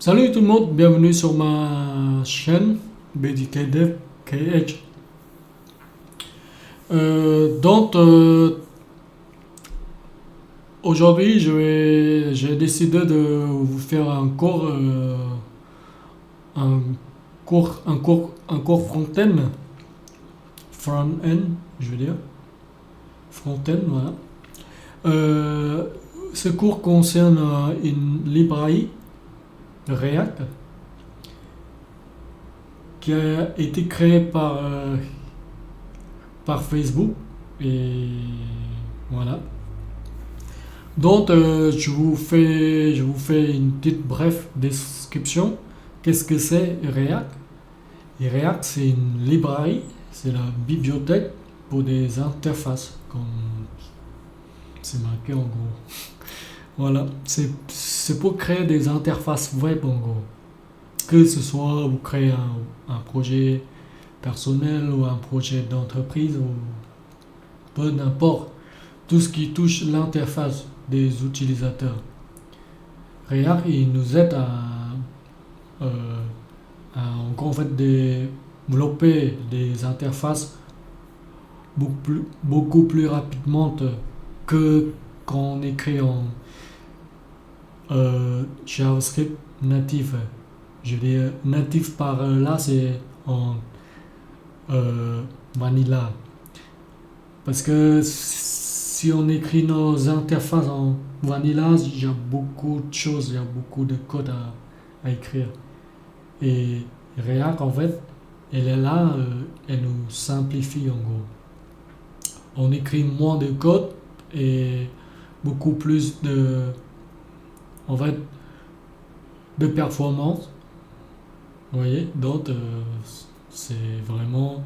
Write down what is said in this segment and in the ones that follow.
Salut tout le monde, bienvenue sur ma chaîne BDK KH. Aujourd'hui j'ai décidé de vous faire un un cours front-end, je veux dire, front-end, voilà. Euh, Ce cours concerne une librairie React qui a été créée par Facebook et voilà. Je vous fais une petite brève description. Qu'est-ce que c'est React? Et React, c'est une librairie, c'est la bibliothèque pour des interfaces, comme c'est marqué en gros. Voilà, c'est pour créer des interfaces web en gros. Que ce soit vous créez un projet personnel ou un projet d'entreprise ou peu n'importe, tout ce qui touche l'interface des utilisateurs. React, il nous aide euh, en fait, développer des interfaces beaucoup plus rapidement que quand on écrit en JavaScript natif. Je dis natif par là, c'est en vanilla. Parce que si on écrit nos interfaces en vanilla, il y a beaucoup de choses, il y a beaucoup de code à écrire. Et React, en fait, elle est là, elle nous simplifie en gros. On écrit moins de code et beaucoup plus en fait, de performance. Vous voyez, donc c'est vraiment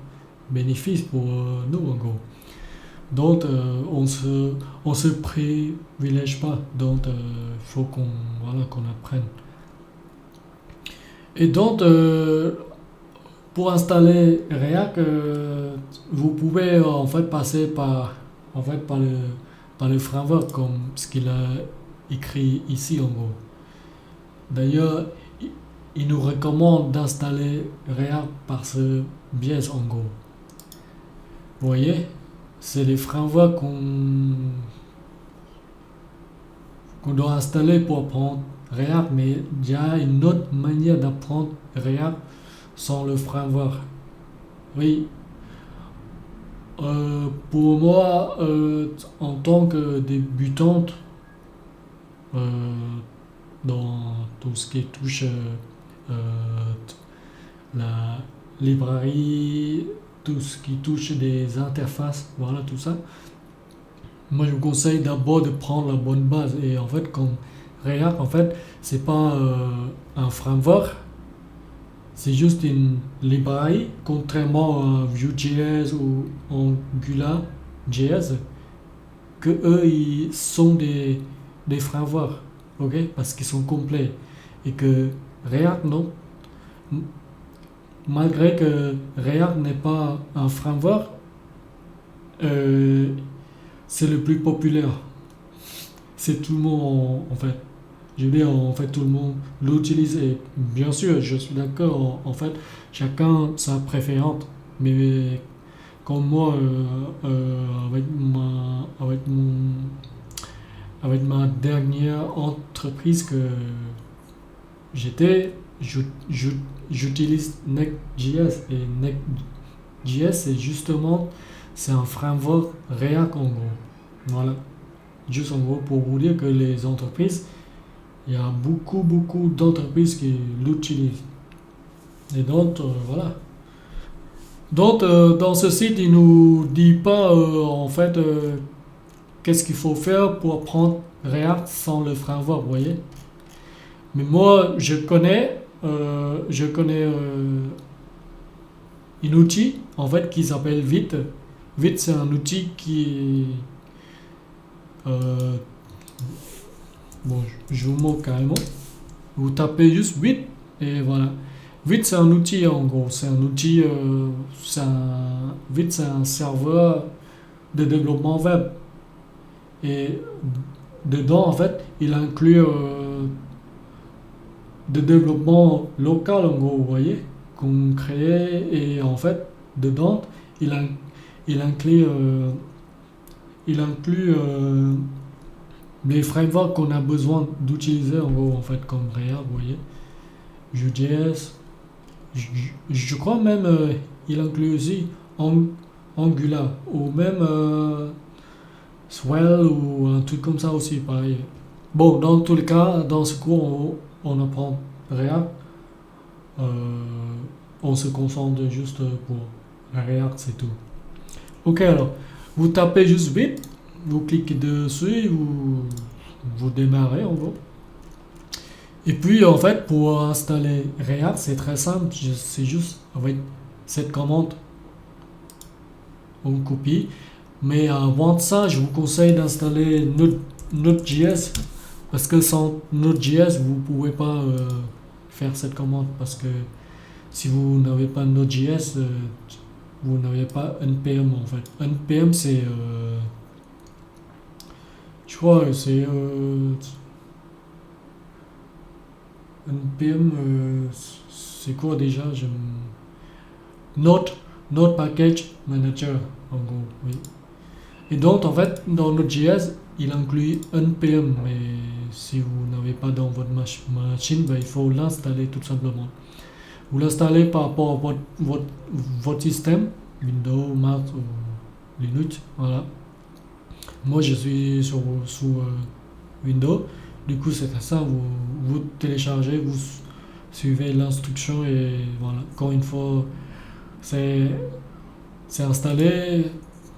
bénéfice pour nous en gros. Donc on se privilège pas. Donc il faut qu'on apprenne. Et donc pour installer React, vous pouvez en fait passer par le framework comme ce qu'il a écrit ici en gros. D'ailleurs, il nous recommande d'installer React par ce biais en gros. Vous voyez, c'est les frameworks qu'on doit installer pour apprendre React, mais il y a une autre manière d'apprendre React sans le framework. Oui, pour moi, en tant que débutante, euh, dans tout ce qui touche la librairie, tout ce qui touche des interfaces, voilà tout ça. Moi, je vous conseille d'abord de prendre la bonne base. Et en fait, comme React, en fait, c'est pas un framework, c'est juste une librairie, contrairement à Vue.js ou AngularJS, que eux, ils sont des frameworks, ok, parce qu'ils sont complets. Et que React, non. Malgré que React n'est pas un framework, euh, c'est le plus populaire. C'est tout le monde en fait. Je veux dire, en fait, tout le monde l'utilise et bien sûr, je suis d'accord. En fait, chacun sa préférence. Mais comme moi, avec ma dernière entreprise que j'étais, j'utilise Next.js et Next.js c'est un framework React en gros. Voilà. Juste en gros pour vous dire que les entreprises, il y a beaucoup d'entreprises qui l'utilisent. Et donc voilà. Donc dans ce site, il nous dit pas en fait qu'est-ce qu'il faut faire pour apprendre React sans le framework, vous voyez. Mais moi, je connais un outil en fait qui s'appelle Vite. Vite, c'est un outil qui euh, bon, je vous montre carrément. Vous tapez juste Vite et voilà. Vite, c'est un outil en gros. C'est un outil. Vite, c'est un serveur de développement web. Et dedans, en fait, il inclut de développement local, en gros, vous voyez, qu'on crée. Et en fait, dedans, il, in- il inclut, il inclut les frameworks qu'on a besoin d'utiliser, en gros, en fait, comme React, vous voyez, Vue.js. Je crois même il inclut aussi Angular ou même Swell ou un truc comme ça aussi, pareil. Bon, dans tous les cas, dans ce cours, on apprend React. Euh, on se concentre juste pour React, c'est tout. Ok, alors, vous tapez juste vite, vous cliquez dessus, vous démarrez en gros. Et puis, en fait, pour installer React, c'est très simple, c'est juste avec cette commande, on copie. Mais avant de ça, je vous conseille d'installer Node.js parce que sans Node.js, vous ne pouvez pas faire cette commande parce que si vous n'avez pas Node.js, vous n'avez pas NPM en fait. NPM, c'est. Je crois que c'est. NPM, c'est quoi déjà Node, Node Package Manager, en gros, oui. Et donc, en fait, dans Node.js, il inclut NPM, mais si vous n'avez pas dans votre machine, ben, il faut l'installer tout simplement. Vous l'installez par rapport à votre système, Windows, Mac ou Linux, voilà. Moi, je suis sous Windows, du coup, c'est ça, vous téléchargez, vous suivez l'instruction et voilà. Quand une fois c'est installé,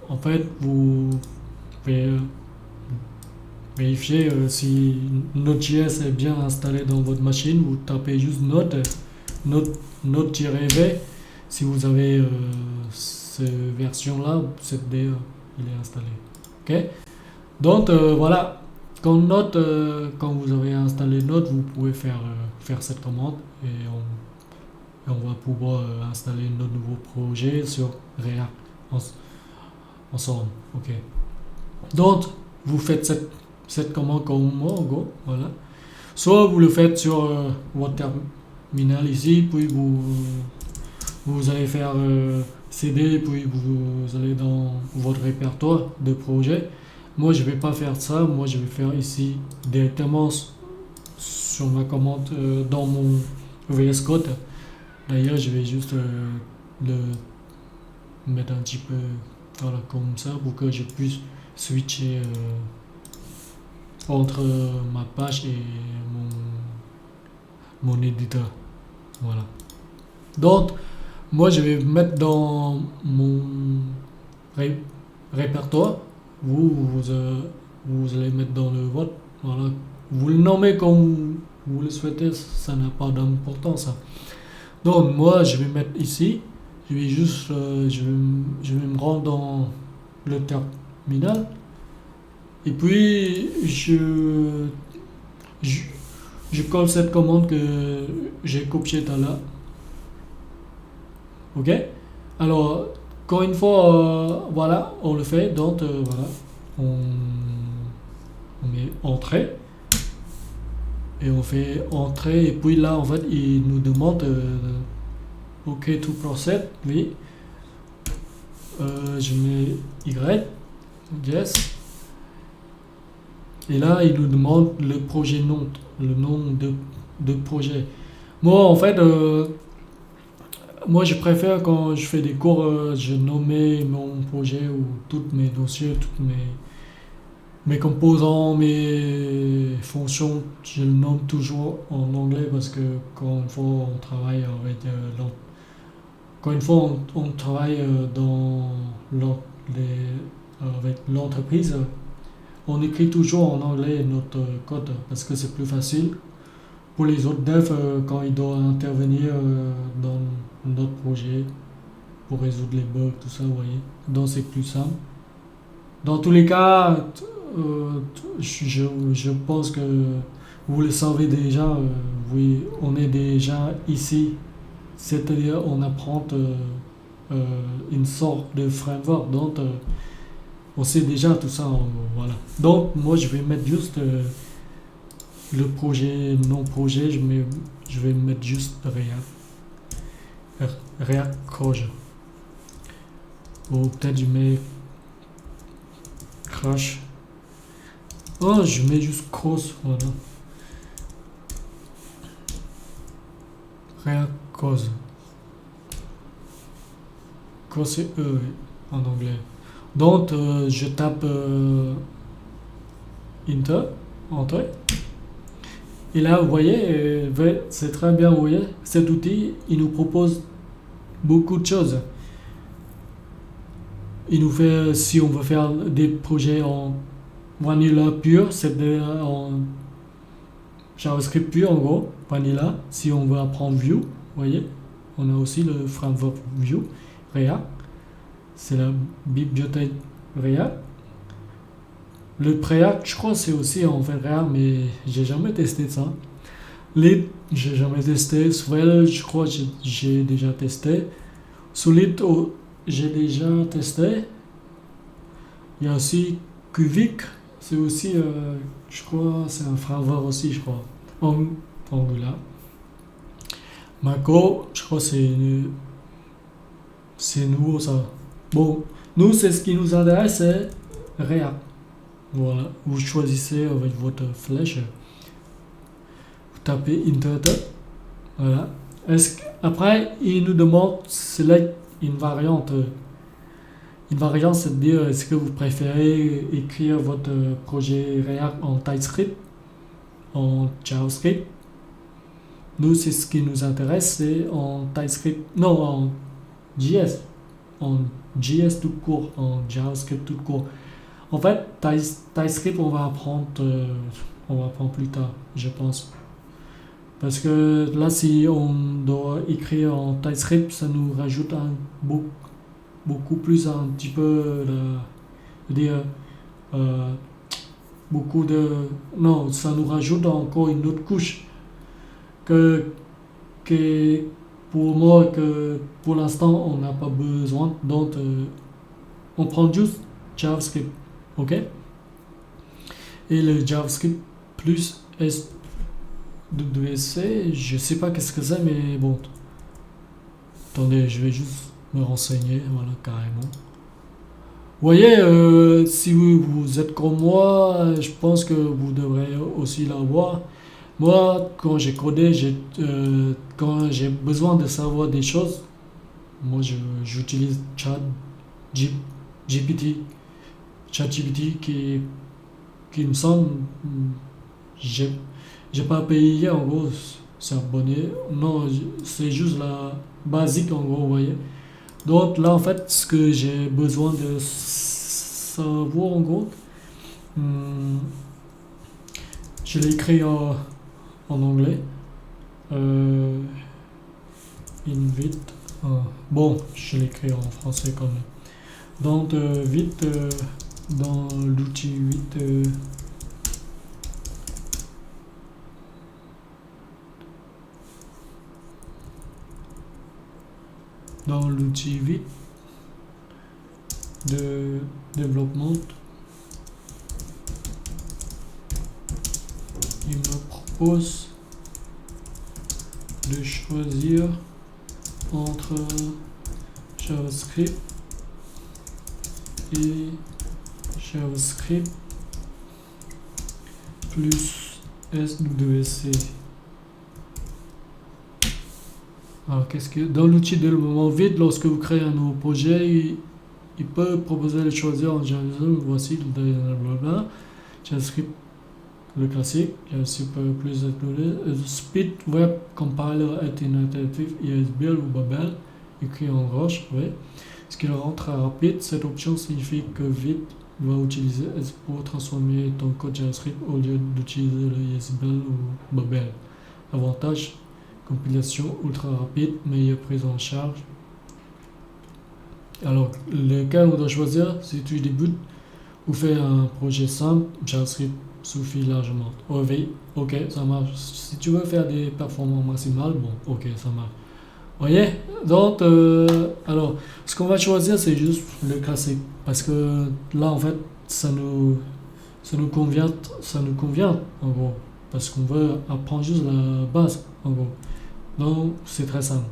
en fait, vous pouvez vérifier si Node.js est bien installé dans votre machine. Vous tapez juste Node-V. Si vous avez cette version-là, il est installé. Ok. Donc voilà. Quand vous avez installé Node, vous pouvez faire cette commande et on va pouvoir installer notre nouveau projet sur React ensemble. Ok. Donc, vous faites cette commande comme moi, en gros. Voilà. Soit vous le faites sur votre terminal ici, puis vous allez faire CD, puis vous allez dans votre répertoire de projets. Moi, je vais pas faire ça. Moi, je vais faire ici directement sur ma commande dans mon VS Code. D'ailleurs, je vais juste le mettre un petit peu voilà, comme ça pour que je puisse switcher entre ma page et mon éditeur. Voilà. Donc, moi, je vais mettre dans mon répertoire. Vous allez mettre dans le vote. Voilà. Vous le nommez comme vous le souhaitez, ça n'a pas d'importance. Ça. Donc, moi, je vais mettre ici. Je vais juste, je vais me rendre dans le terminal. Et puis, je colle cette commande que j'ai copiée tout à l'heure. Ok. Alors, encore une fois, voilà, on le fait. Donc, voilà, on met entrée. Et on fait entrée. Et puis là, en fait, il nous demande OK to proceed. Oui. Je mets Y. Yes. Et là, il nous demande le projet nom, le nom de projet. Moi, en fait, moi, je préfère quand je fais des cours, je nomme mon projet ou tous mes dossiers, tous mes composants, mes fonctions, je le nomme toujours en anglais parce que quand une fois on travaille avec quand une fois on travaille avec l'entreprise, on écrit toujours en anglais notre code parce que c'est plus facile pour les autres devs quand ils doivent intervenir dans notre projet pour résoudre les bugs, tout ça, vous voyez. Donc c'est plus simple. Dans tous les cas, je pense que vous le savez déjà, oui, on est déjà ici, c'est-à-dire on apprend une sorte de framework, donc on sait déjà tout ça, voilà. Donc moi je vais mettre juste le projet, non projet, je vais mettre juste React Code. Ou peut-être je mets Crash. Oh, je mets juste Cross, voilà. React Code. Code c'est E en anglais. Donc, je tape Enter. Et là, vous voyez, c'est très bien, vous voyez, cet outil, il nous propose beaucoup de choses. Il nous fait, si on veut faire des projets en Vanilla pur, c'est en JavaScript pur en gros, Vanilla. Si on veut apprendre Vue, vous voyez, on a aussi le framework Vue, React. C'est la bibliothèque React. Le Preact, je crois, c'est aussi en fait React, mais j'ai jamais testé ça. Lit, j'ai jamais testé. Swell, je crois que j'ai déjà testé. Solid, j'ai déjà testé. Il y a aussi Qvik, c'est aussi, je crois, c'est un framework aussi, je crois. Angular. Mako, je crois que c'est nouveau ça. Bon, nous, c'est ce qui nous intéresse, c'est React. Voilà, vous choisissez avec votre flèche. Vous tapez Enter. Voilà. Après, il nous demande select une variante. Une variante, c'est-à-dire est-ce que vous préférez écrire votre projet React en TypeScript, en JavaScript. Nous, c'est ce qui nous intéresse, c'est en TypeScript, non, en JS. En JS tout court, en JavaScript tout court. En fait, TypeScript, on va apprendre plus tard, je pense. Parce que là, si on doit écrire en TypeScript, ça nous rajoute beaucoup plus un petit peu beaucoup de... Non, ça nous rajoute encore une autre couche que pour moi, que pour l'instant, on n'a pas besoin. Donc, on prend juste JavaScript. Ok? Et le JavaScript plus SWC, je sais pas qu'est-ce que c'est, mais bon. Attendez, je vais juste me renseigner, voilà, carrément. Vous voyez, si vous êtes comme moi, je pense que vous devrez aussi l'avoir. Moi, quand j'ai codé, quand j'ai besoin de savoir des choses, moi j'utilise ChatGPT qui me semble, j'ai pas payé en gros, c'est abonné. Non, c'est juste la basique en gros, vous voyez. Donc là, en fait, ce que j'ai besoin de savoir en gros, je l'ai écrit en anglais. Invite. Bon, je l'ai écrit en français quand même. Donc, vite, dans l'outil 8. Dans l'outil 8 de développement, il me propose de choisir entre JavaScript et JavaScript plus SWC. Alors, dans l'outil de développement vide, lorsque vous créez un nouveau projet, il peut proposer de choisir en JavaScript. Voici le JavaScript, le classique, JavaScript plus Speed Web Compiler Alternative ESBL ou Babel, écrit en gauche, oui. Ce qui le rend très rapide. Cette option signifie que Vite va utiliser S pour transformer ton code JavaScript au lieu d'utiliser le ESBL ou Babel. Avantage, compilation ultra rapide, meilleure prise en charge. Alors, lequel on doit choisir si tu débutes ou fais un projet simple, JavaScript suffit largement. Ok, ça marche. Si tu veux faire des performances maximales, bon, ok, ça marche. Voyez? Donc, alors, ce qu'on va choisir, c'est juste le classique. Parce que là, en fait, ça nous convient, en gros. parce qu'on veut apprendre juste la base, en gros. Donc, c'est très simple.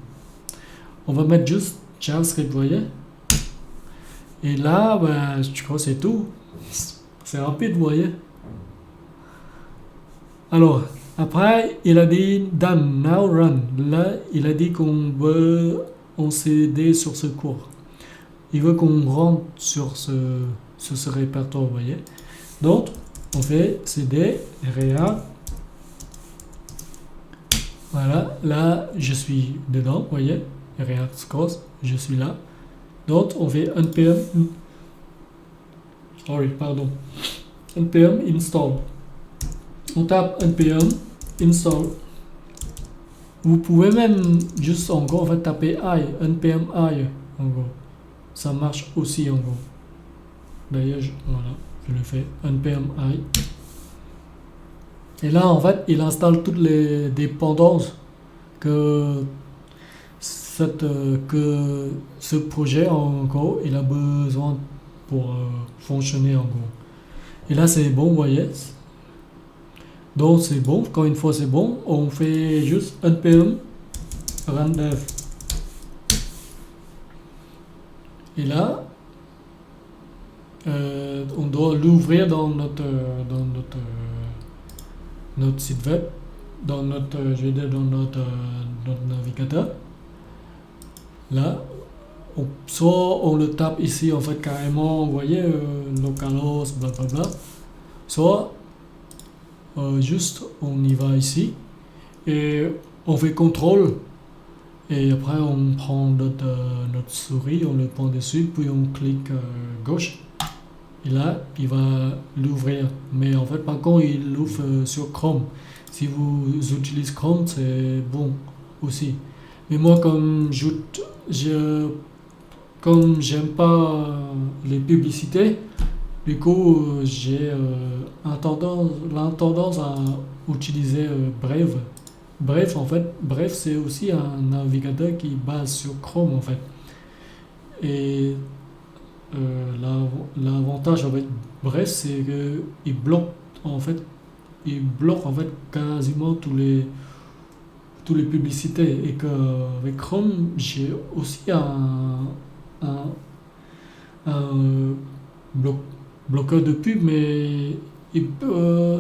On va mettre juste JavaScript, vous voyez. Et là, ben, je crois que c'est tout. C'est rapide, vous voyez. Alors, après, il a dit done, now run. Là, il a dit qu'on veut on CD sur ce cours. Il veut qu'on rentre sur ce répertoire, vous voyez. Donc, on fait CD, React. Voilà, là, je suis dedans, vous voyez. React course, je suis là. Donc, on fait npm. npm install. On tape npm install. Vous pouvez même juste en gros taper i, npm i en gros. Ça marche aussi en gros. D'ailleurs, voilà, je le fais npm i. Et là en fait, il installe toutes les dépendances que ce projet en gros, il a besoin pour fonctionner en gros. Et là c'est bon, vous voyez. Donc c'est bon, quand une fois c'est bon, on fait juste npm run dev. Et là, on doit l'ouvrir dans notre site web, dans notre navigateur. Là, soit on le tape ici en fait carrément, vous voyez, localhost, blablabla, soit juste on y va ici et on fait contrôle et après on prend notre souris, on le prend dessus, puis on clique gauche et là il va l'ouvrir, mais en fait par contre il l'ouvre sur Chrome. Si vous utilisez Chrome c'est bon aussi, mais moi comme j'aime pas les publicités, du coup, j'ai tendance à utiliser Brave. Brave, c'est aussi un navigateur qui base sur Chrome, en fait. Et l'avantage avec Brave, c'est qu'il bloque, en fait, quasiment tous les publicités. Et qu'avec Chrome, j'ai aussi un bloqueur de pub, mais il peut,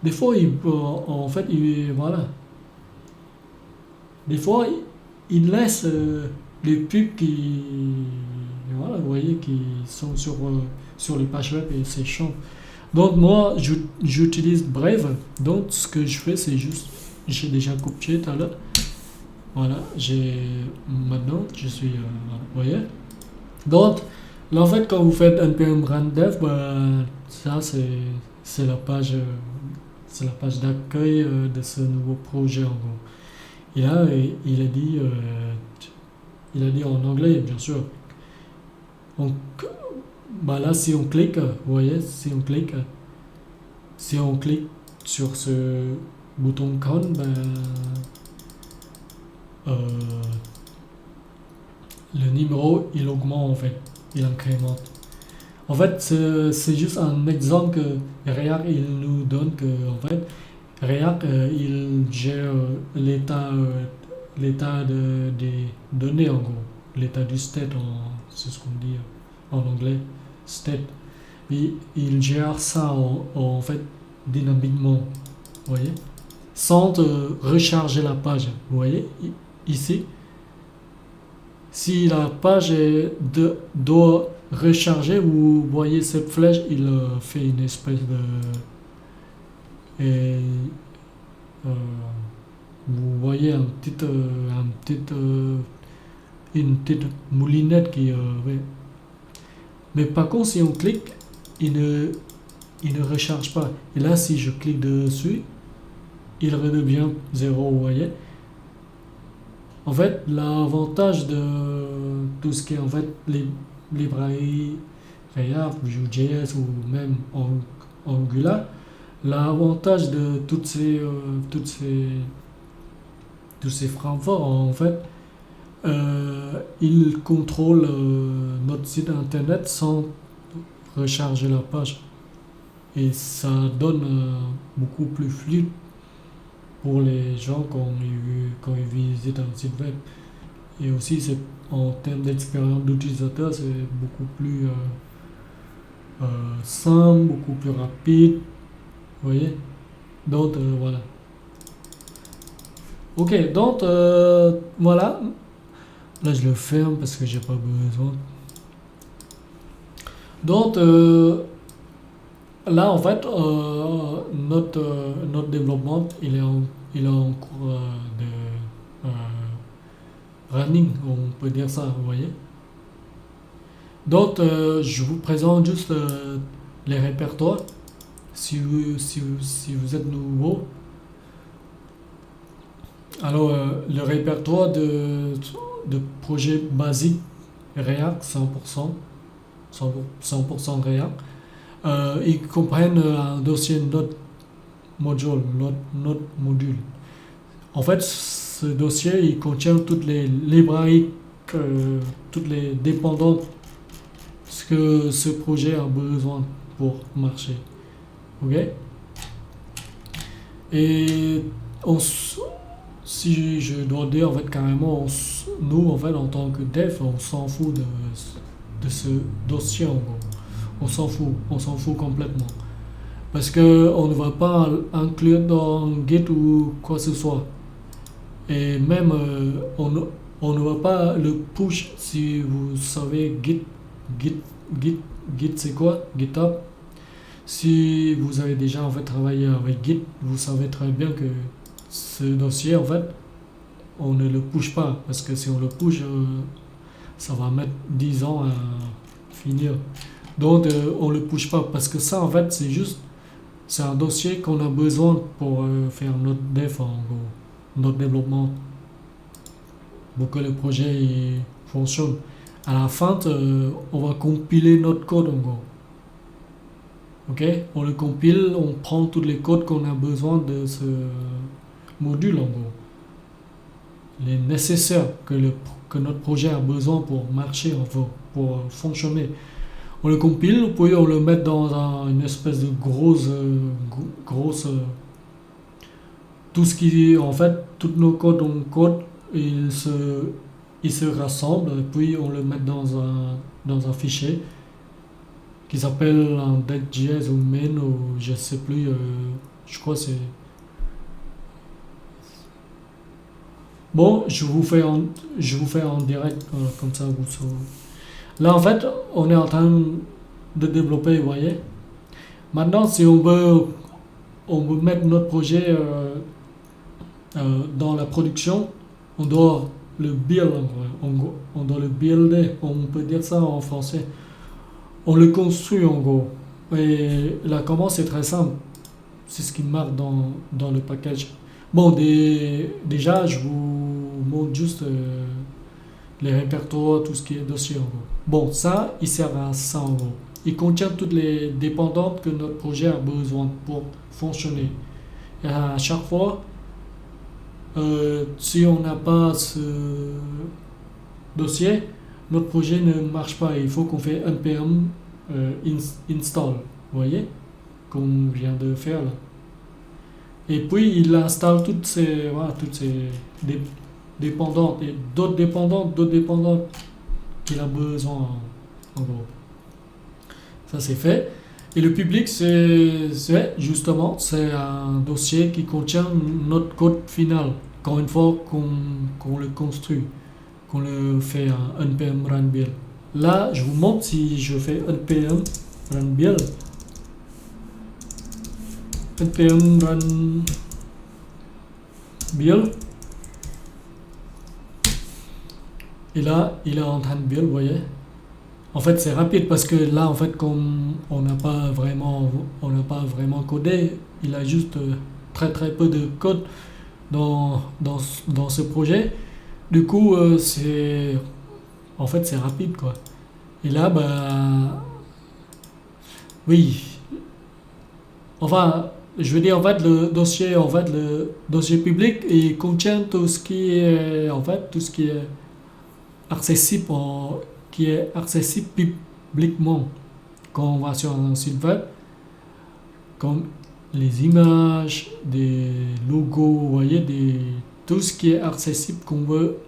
des fois il peut, en fait voilà, des fois il laisse les pubs qui, voilà, vous voyez, qui sont sur les pages web et c'est chiant. Donc moi j'utilise Brave. Donc ce que je fais c'est juste, j'ai déjà copié tout à l'heure, voilà, maintenant je suis vous voyez. Donc là, en fait, quand vous faites npm run dev, ça c'est la page d'accueil de ce nouveau projet en gros. Et là, il a dit en anglais, bien sûr. Donc, là, si on clique, vous voyez, si on clique sur ce bouton con, le numéro il augmente en fait. Il incrémente. En fait, c'est juste un exemple que React il nous donne que en fait React il gère l'état des données en gros, l'état du state, c'est ce qu'on dit en anglais, state. Et il gère ça en fait dynamiquement, vous voyez, sans recharger la page. Vous voyez ici. Si la page doit recharger, vous voyez cette flèche, il fait une espèce de... Et vous voyez une petite moulinette qui... ouais. Mais par contre, si on clique, il ne recharge pas. Et là, si je clique dessus, il redevient 0, vous voyez. En fait, l'avantage de tout ce qui est en fait les librairies React, Vue.js ou même Angular, l'avantage de tous ces frameworks, en fait, ils contrôlent notre site internet sans recharger la page. et ça donne beaucoup plus fluide pour les gens quand ils visitent un site web. Et aussi, en termes d'expérience d'utilisateur, c'est beaucoup plus simple, beaucoup plus rapide. Vous voyez? Donc, voilà. Ok, donc, voilà. Là, je le ferme parce que j'ai pas besoin. Donc, là, en fait, notre développement, il est en cours de running, on peut dire ça, vous voyez. Donc, je vous présente juste les répertoires. Si vous êtes nouveau, alors le répertoire de projets basiques React 100%, 100% React, ils comprennent un dossier Node module. En fait, ce dossier, il contient toutes les librairies, toutes les dépendantes, ce que ce projet a besoin pour marcher. Ok? Et si je dois dire, en fait, carrément, nous, en fait, en tant que dev, on s'en fout de ce dossier, en gros. On s'en fout complètement. Parce que on ne va pas inclure dans Git ou quoi que ce soit. Et même, on ne va pas le push si vous savez Git, Git c'est quoi? GitHub. Si vous avez déjà en fait travaillé avec Git, vous savez très bien que ce dossier, en fait, on ne le push pas. Parce que si on le push, ça va mettre 10 ans à finir. Donc, on ne le push pas. Parce que ça, en fait, c'est un dossier qu'on a besoin pour faire notre dev, en gros, notre développement, pour que le projet fonctionne. À la fin, on va compiler notre code, en gros. Ok? On le compile, on prend tous les codes qu'on a besoin de ce module, en gros. Les nécessaires que notre projet a besoin pour marcher, enfin, pour fonctionner. On le compile, puis on le met dans une espèce de grosse tout ce qui, en fait, tous nos codes, ils se rassemblent, et puis on le met dans un fichier qui s'appelle un deck.js ou main, ou je sais plus, je crois que c'est... Bon, je vous fais en direct, comme ça vous saurez. Là, en fait, on est en train de développer, vous voyez. Maintenant, si on veut mettre notre projet dans la production, on doit le build, on doit le builder, on peut dire ça en français. On le construit, en gros. Et la commande, c'est très simple. C'est ce qui marque dans le package. Bon, déjà, je vous montre juste les répertoires, tout ce qui est dossier, en gros. Bon, ça, il sert à ça, en gros. Il contient toutes les dépendantes que notre projet a besoin pour fonctionner. Et à chaque fois, si on n'a pas ce dossier, notre projet ne marche pas. Il faut qu'on fait npm install, vous voyez, qu'on vient de faire là. Et puis il installe toutes ces dépendantes et d'autres dépendantes qu'il a besoin, en gros. Ça c'est fait. Et le public, c'est justement, c'est un dossier qui contient notre code final. Encore une fois qu'on le construit, qu'on le fait un npm run build. Là, je vous montre si je fais npm run build. npm run build. Et là, il est en train de build, vous voyez. En fait, c'est rapide parce que là, en fait, comme on n'a pas vraiment codé, il a juste très peu de code dans ce projet. Du coup, c'est rapide, quoi. Et là, bah, oui. Enfin, je veux dire, en fait, le dossier public, il contient tout ce qui est, accessible qui est accessible publiquement quand on va sur un site web. comme les images, des logos, vous voyez, tout ce qui est accessible qu'on veut,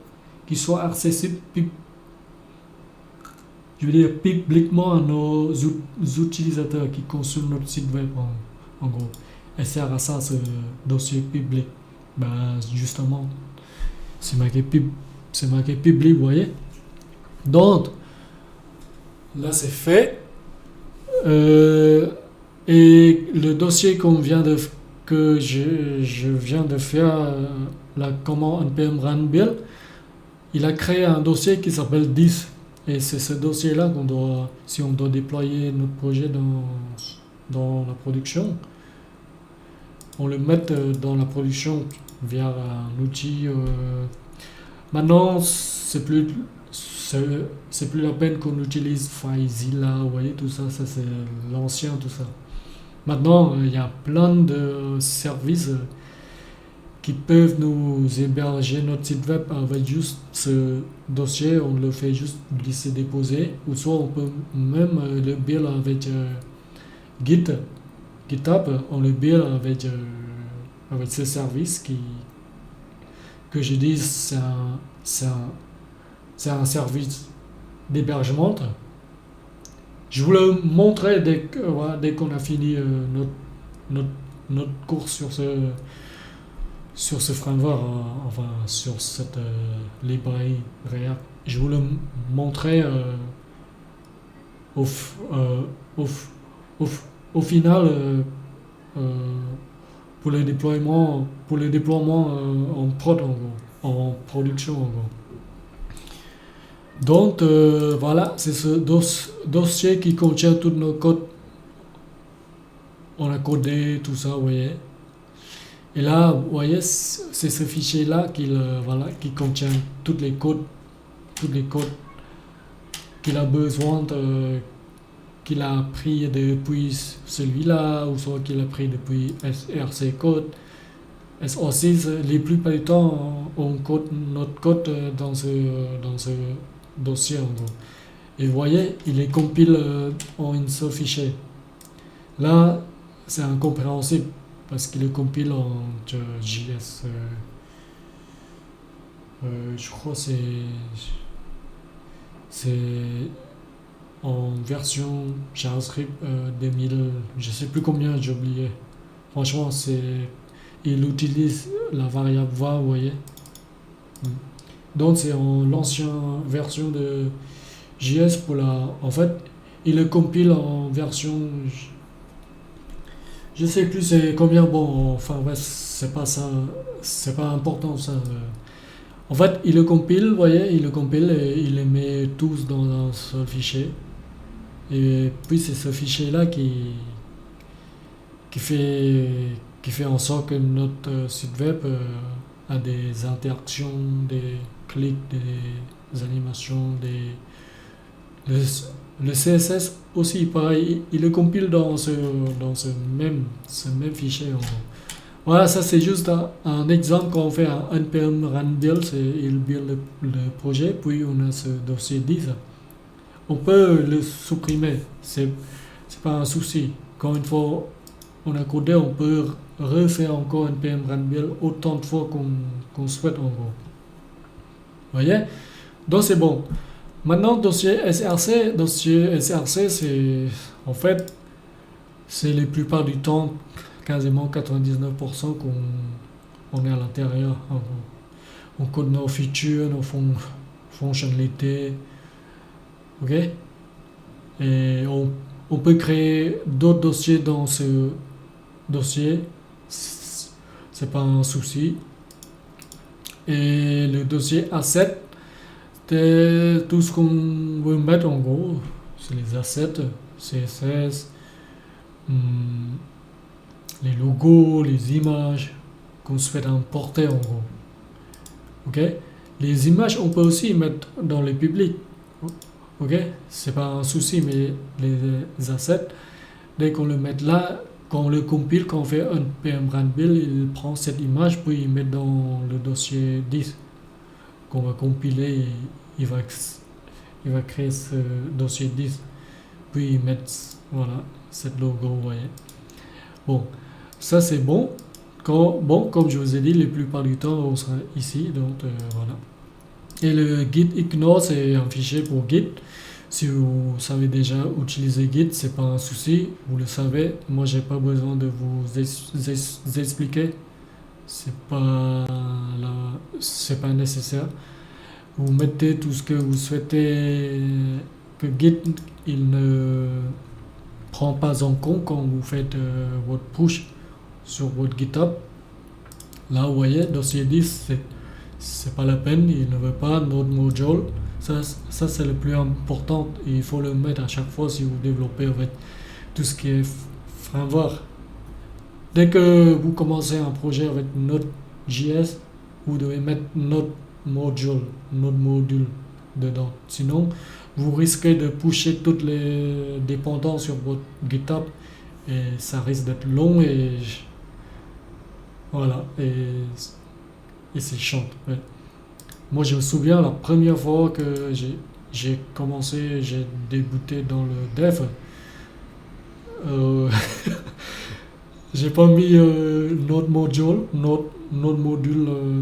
qui soit accessible, je veux dire, publiquement à nos utilisateurs qui consultent notre site web en gros. Et sert à ça ce dossier public. Ben, justement, c'est marqué public, vous voyez. Donc, là c'est fait. Et le dossier que je viens de faire, la commande npm run build, il a créé un dossier qui s'appelle 10. Et c'est ce dossier-là si on doit déployer notre projet dans la production, on le met dans la production via un outil. Maintenant, c'est plus la peine qu'on utilise FileZilla, vous voyez, tout ça c'est l'ancien, tout ça. Maintenant, il y a plein de services qui peuvent nous héberger notre site web avec juste ce dossier. On le fait juste glisser déposer, ou soit on peut même le build avec GitHub, on le build avec ce service que je dis c'est un service d'hébergement. Je vous le montrerai dès qu'on a fini notre cours sur ce framework, enfin sur cette librairie React. Je vous le montrerai au final pour le déploiement en prod en gros, en production en gros. Donc voilà, c'est ce dossier qui contient tous nos codes. On a codé tout ça, vous voyez. Et là, vous voyez, c'est ce fichier-là qui contient tous les codes qu'il a besoin qu'il a pris depuis celui-là, ou soit qu'il a pris depuis SRC code. SO6, les plupart du temps, on code notre code dans ce dossier en gros. Et vous voyez, il est compilé en un seul fichier. Là, c'est incompréhensible parce qu'il est compilé en JS. Je crois que c'est en version JavaScript 2000, je sais plus combien, j'ai oublié. Franchement, il utilise la variable var, vous voyez. Donc c'est en l'ancienne version de JS en fait, il le compile en version, je sais plus c'est combien, bon, enfin ouais, c'est pas ça, c'est pas important ça. En fait, il le compile, vous voyez, il le compile et il les met tous dans un seul fichier. Et puis c'est ce fichier-là qui fait en sorte que notre site web a des interactions, des clics, des animations, le CSS aussi, pareil, il le compile dans ce même fichier. Voilà, ça c'est juste un exemple quand on fait un npm run build, il build le projet, puis on a ce dossier 10. On peut le supprimer, c'est pas un souci. Quand une fois on a codé, on peut refaire encore npm run build autant de fois qu'on souhaite en gros. Vous voyez? Donc c'est bon. Maintenant, dossier SRC, c'est en fait, c'est la plupart du temps, quasiment 99% qu'on est à l'intérieur. On code nos features, nos fonctionnalités. Ok? Et on peut créer d'autres dossiers dans ce dossier. C'est pas un souci. Et le dossier A7, c'est tout ce qu'on veut mettre en gros. C'est les assets, CSS, les logos, les images qu'on souhaite importer en gros. Ok? Les images, on peut aussi mettre dans les publics. Ok? C'est pas un souci, mais les assets, dès qu'on le met là, quand on le compile, quand on fait un npm run build, il prend cette image, puis il met dans le dossier 10 qu'on va compiler, et il va créer ce dossier 10, puis il met, voilà, cette logo, vous voyez. Bon, ça c'est bon. Bon, comme je vous ai dit, la plupart du temps, on sera ici, donc voilà. Et le Git ignore, c'est un fichier pour Git. Si vous savez déjà utiliser Git, c'est pas un souci, vous le savez. Moi, j'ai pas besoin de vous expliquer. C'est pas c'est pas nécessaire. Vous mettez tout ce que vous souhaitez que Git il ne prend pas en compte quand vous faites votre push sur votre GitHub. Là, vous voyez, dossier 10, c'est pas la peine, il ne veut pas Node Module. Ça c'est le plus important. Il faut le mettre à chaque fois si vous développez avec tout ce qui est framework. Dès que vous commencez un projet avec Node.js, vous devez mettre Node Module dedans. Sinon, vous risquez de pusher toutes les dépendances sur votre GitHub et ça risque d'être long et voilà. Et c'est chiant. Ouais. Moi, je me souviens la première fois que j'ai commencé, j'ai débuté dans le dev. Euh, j'ai pas mis Node Module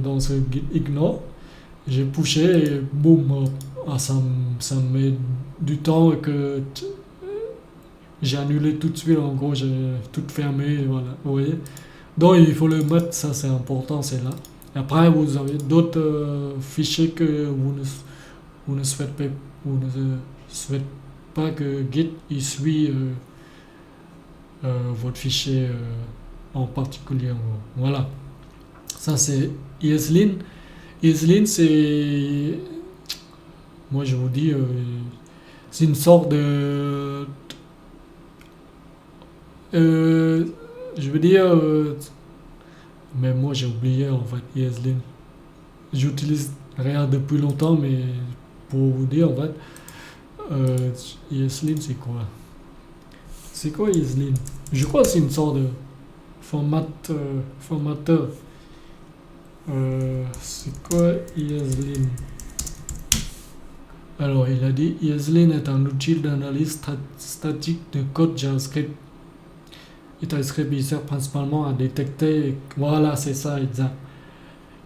dans ce git ignore. J'ai pushé et boum, ça me met du temps que j'ai annulé tout de suite. En gros, j'ai tout fermé. Et voilà, vous voyez. Donc, il faut le mettre, ça c'est important, c'est là. Après, vous avez d'autres fichiers que vous ne souhaitez, vous ne souhaitez pas que Git il suit votre fichier en particulier. En gros. Voilà. Ça, c'est ESLint. ESLint, c'est. Moi, je vous dis, c'est une sorte de. Je veux dire. Mais moi, j'ai oublié en fait ESLint. J'utilise rien depuis longtemps, mais pour vous dire, en fait, ESLint, c'est quoi? C'est quoi ESLint? Je crois que c'est une sorte de formateur. C'est quoi ESLint? Alors, il a dit ESLint est un outil d'analyse statique de code JavaScript. Et TypeScript, il sert principalement à détecter, voilà, c'est ça, exact,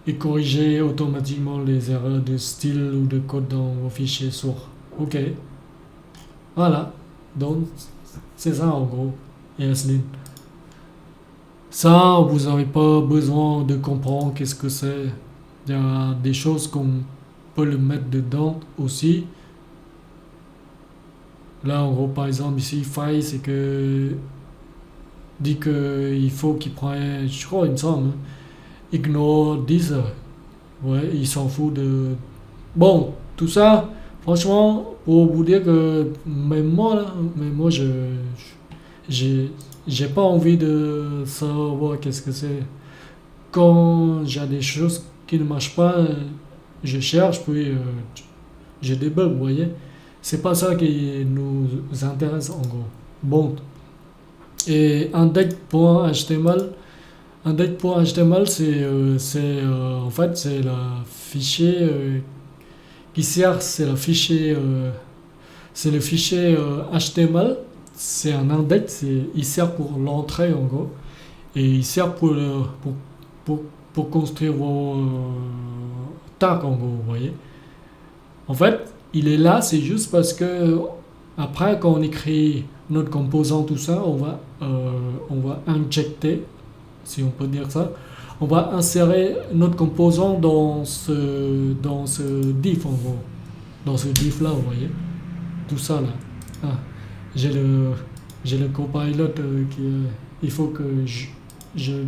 et corriger automatiquement les erreurs de style ou de code dans vos fichiers sources. Ok, voilà, donc c'est ça en gros, ESLint. Ça, vous n'avez pas besoin de comprendre qu'est-ce que c'est. Il y a des choses qu'on peut le mettre dedans aussi. Là, en gros, par exemple, ici, file, c'est que dit qu'il faut qu'il prenne, je crois, il me semble, hein, ignore 10. Ouais, il s'en fout de. Bon, tout ça, franchement, pour vous dire que même moi, j'ai pas envie de savoir qu'est-ce que c'est. Quand j'ai des choses qui ne marchent pas, je cherche, puis j'ai des bugs, vous voyez. C'est pas ça qui nous intéresse en gros. Bon. Et index.html, en fait c'est le fichier qui sert, c'est le fichier HTML, c'est un index, il sert pour l'entrée en gros, et il sert pour construire vos tags en gros, vous voyez. En fait, il est là, c'est juste parce que après quand on écrit notre composant, tout ça, on va injecter, si on peut dire ça, on va insérer notre composant dans ce div en gros, dans ce div là, vous voyez, tout ça là. Ah, j'ai le copilot il faut que je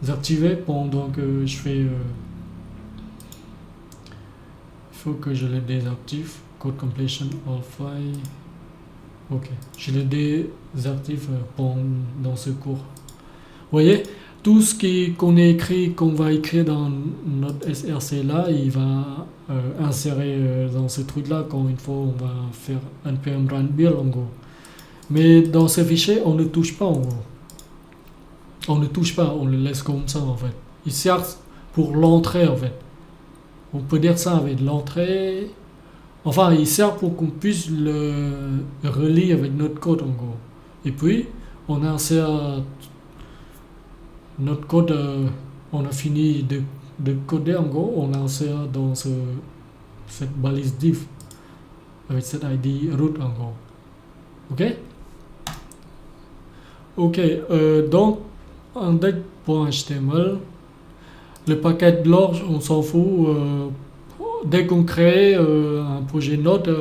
désactive pendant que je fais. Il faut que je le désactive. Code completion of file. Ok, je le désactive dans ce cours. Vous voyez, tout ce qu'on va écrire dans notre SRC là, il va insérer dans ce truc là quand une fois on va faire npm run build en gros. Mais dans ce fichier, on ne touche pas en gros. On ne touche pas, on le laisse comme ça en fait. Il sert pour l'entrée en fait. On peut dire ça avec l'entrée. Enfin, il sert pour qu'on puisse le relier avec notre code en gros. Et puis, on a notre code, on a fini de coder en gros, on a inséré dans cette balise div avec cette ID root en gros. Ok. Ok, donc index.html, le paquet log, on s'en fout. Dès qu'on crée un projet Node,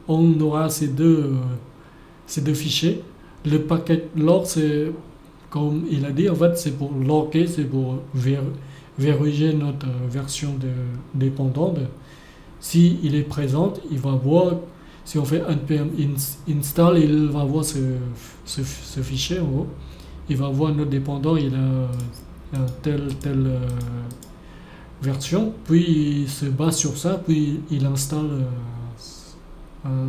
on aura ces deux fichiers. Le paquet log, c'est comme il a dit, en fait, c'est pour loguer, c'est pour vérifier notre version dépendante. Si il est présent, il va voir. Si on fait npm install, il va voir ce fichier en gros. Il va voir notre dépendant, il a telle version, puis il se base sur ça, puis il installe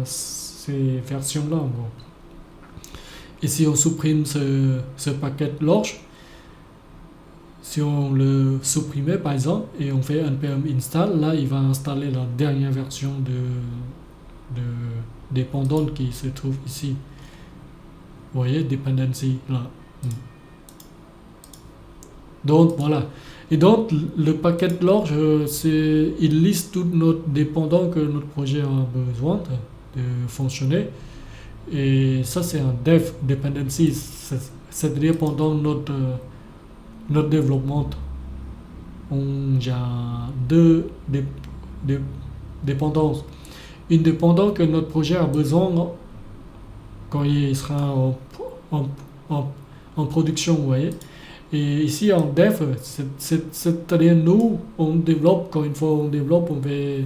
ces versions-là en gros. Et si on supprime ce paquet log, si on le supprimait par exemple, et on fait npm install, là il va installer la dernière version de dépendante qui se trouve ici. Vous voyez, dependency là. Donc voilà. Et donc le paquet log, il liste tous nos dépendants que notre projet a besoin de fonctionner. Et ça c'est un dev dependency, c'est-à-dire pendant notre développement, on a deux dépendances. Une dépendance que notre projet a besoin quand il sera en production, vous voyez. Et ici en dev, c'est-à-dire nous, on développe, quand une fois on développe, on fait...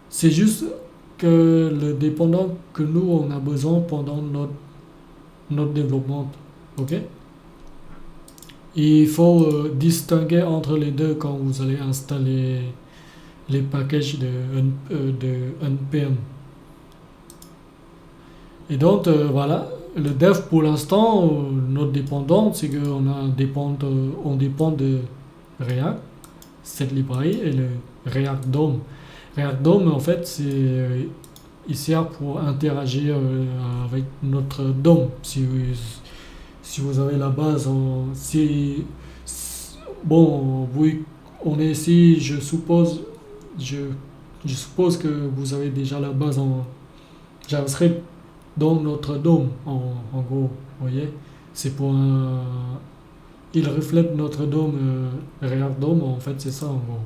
C'est juste que le dépendant que nous, on a besoin pendant notre développement. Ok. Il faut distinguer entre les deux quand vous allez installer les packages de npm. Et donc voilà, le dev pour l'instant, notre dépendance, c'est qu'on on dépend de React, cette librairie, et le React DOM. React DOM en fait il sert pour interagir avec notre DOM. Si vous avez la base, bon, oui, on est ici, je suppose que vous avez déjà la base en JavaScript dans notre DOM, en gros, vous voyez. C'est pour il reflète notre DOM, React DOM, en fait, c'est ça en gros.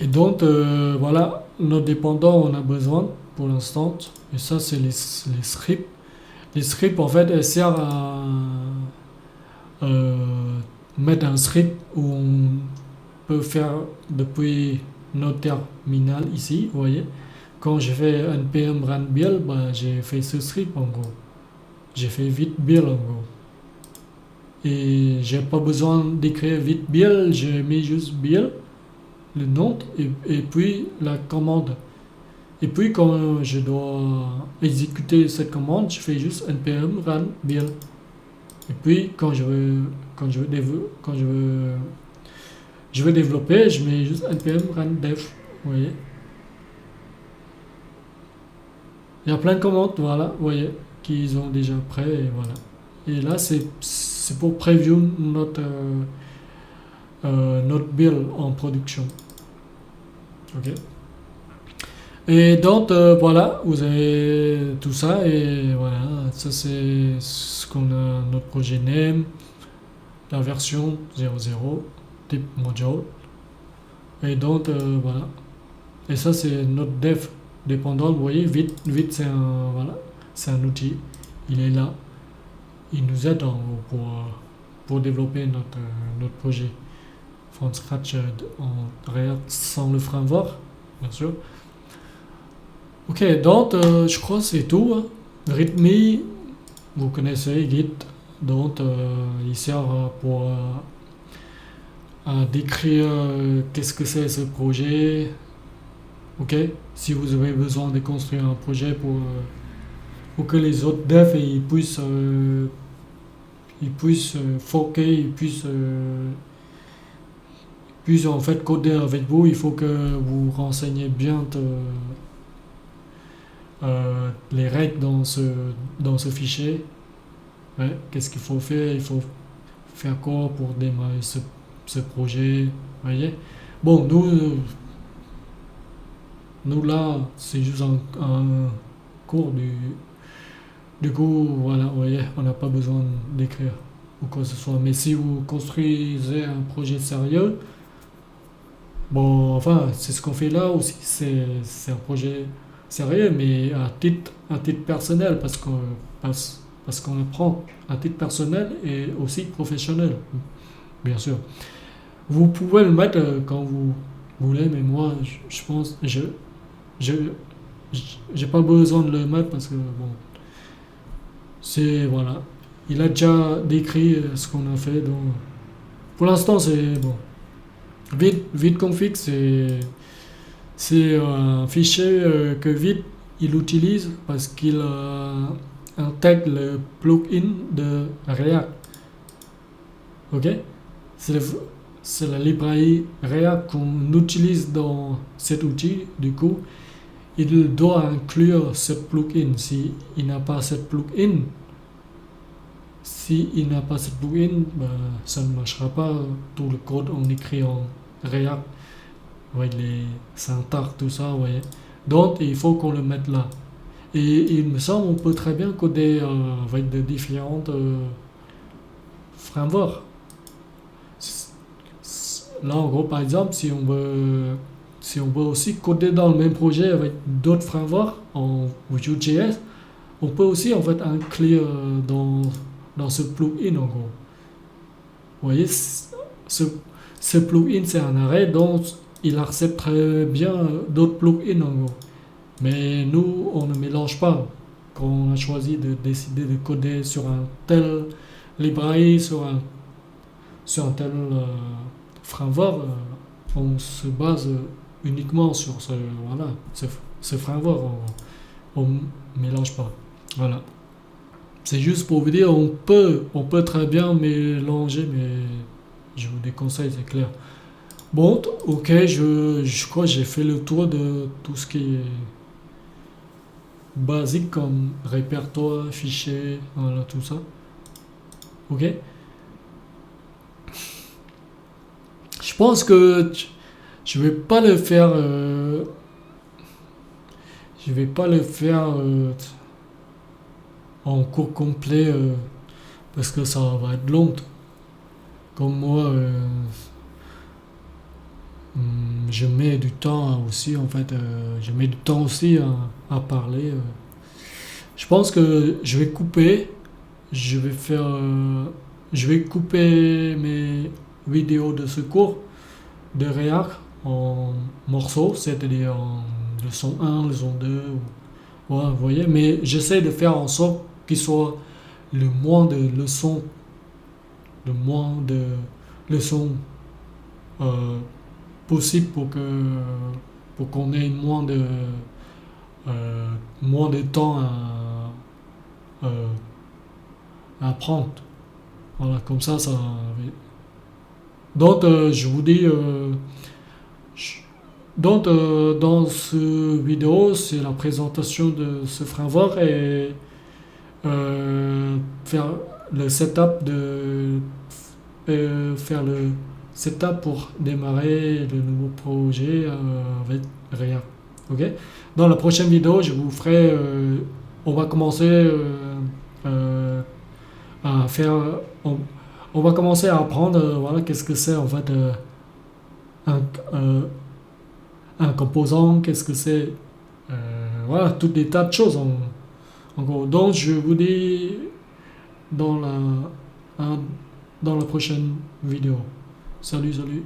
Et donc, voilà, nos dépendants, on a besoin pour l'instant. Et ça, c'est les scripts. Les scripts, en fait, elles servent à mettre un script où on peut faire depuis notre terminal ici, vous voyez. Quand je fais npm run build, j'ai fait ce script en gros. J'ai fait vite build en gros. Et j'ai pas besoin d'écrire vite build, j'ai mis juste build, le nom, et puis la commande. Et puis quand je dois exécuter cette commande, je fais juste npm run build. Et puis quand je veux développer, je mets juste npm run dev, vous voyez. Il y a plein de commandes, voilà, vous voyez, qu'ils ont déjà prêt, et voilà. Et là, c'est pour preview notre build en production. Ok. Et donc, voilà, vous avez tout ça, et voilà, ça c'est ce qu'on a, notre projet name, la version 00, type module. Et donc, voilà. Et ça, c'est notre dev dépendant, vous voyez, vite c'est un outil, il est là, il nous aide pour développer notre projet from scratch en React sans le framework, bien sûr. Ok, donc je crois que c'est tout. Hein. README, vous connaissez Git, donc il sert pour décrire qu'est-ce que c'est ce projet. Ok, si vous avez besoin de construire un projet pour que les autres devs ils puissent forker, ils puissent en fait coder avec vous, il faut que vous renseignez bien les règles dans ce fichier. Ouais, qu'est-ce qu'il faut faire? Il faut faire quoi pour démarrer ce projet? Vous voyez? Bon, nous là, c'est juste un cours du coup, voilà, vous voyez, on n'a pas besoin d'écrire ou quoi que ce soit. Mais si vous construisez un projet sérieux, bon, enfin, c'est ce qu'on fait là aussi. C'est un projet sérieux, mais à titre personnel, parce qu'on apprend à titre personnel et aussi professionnel, bien sûr. Vous pouvez le mettre quand vous voulez, mais moi, je pense, je, j'ai pas besoin de le mettre parce que, bon, c'est, voilà. Il a déjà décrit ce qu'on a fait, donc, pour l'instant, c'est bon. Vidconfig, c'est un fichier que Vid il utilise parce qu'il intègre le plugin de React. Ok? C'est le- c'est la librairie React qu'on utilise dans cet outil. Du coup, il doit inclure ce plugin. Si il n'a pas ce plugin, ben, ça ne marchera pas. Tout le code on écrit en React avec les syntaxes, tout ça, vous voyez. Donc, il faut qu'on le mette là. Et il me semble qu'on peut très bien coder avec de différentes frameworks. Là, en gros, par exemple, si on veut aussi coder dans le même projet avec d'autres frameworks en Vue.js, on peut aussi en fait inclure dans ce plugin en gros. Vous voyez, ce, ce plugin c'est un arrêt donc il accepte très bien d'autres plugins en gros. Mais nous, on ne mélange pas. Quand on a choisi de décider de coder sur un tel librairie, sur un tel framework, on se base uniquement sur voilà, ce framework. On ne mélange pas. Voilà. C'est juste pour vous dire, on peut très bien mélanger, mais je vous déconseille, c'est clair. Bon, ok, je crois que j'ai fait le tour de tout ce qui est basique comme répertoire, fichier, voilà, tout ça. Ok? Je pense que je vais pas le faire. Je vais pas le faire en cours complet parce que ça va être long. Comme moi, je mets du temps aussi en fait. Je mets du temps aussi à parler. Je pense que je vais couper. Je vais faire. Je vais couper mes vidéos de ce cours de React en morceaux, c'est-à-dire en leçon 1, leçon 2. Ouais, vous voyez, mais j'essaie de faire en sorte qu'il soit le moins de leçons euh, possible pour qu'on ait moins de temps euh, à apprendre. Voilà, comme ça. Donc, je vous dis, donc dans ce vidéo, c'est la présentation de ce framework et faire le setup faire le setup pour démarrer le nouveau projet avec React. Ok. Dans la prochaine vidéo, je vous ferai, on va commencer euh, à faire, on va commencer à apprendre, voilà, qu'est-ce que c'est en fait un, euh, un composant, qu'est-ce que c'est, voilà, toutes des tas de choses en gros. Donc, je vous dis dans la, dans la prochaine vidéo. Salut, salut.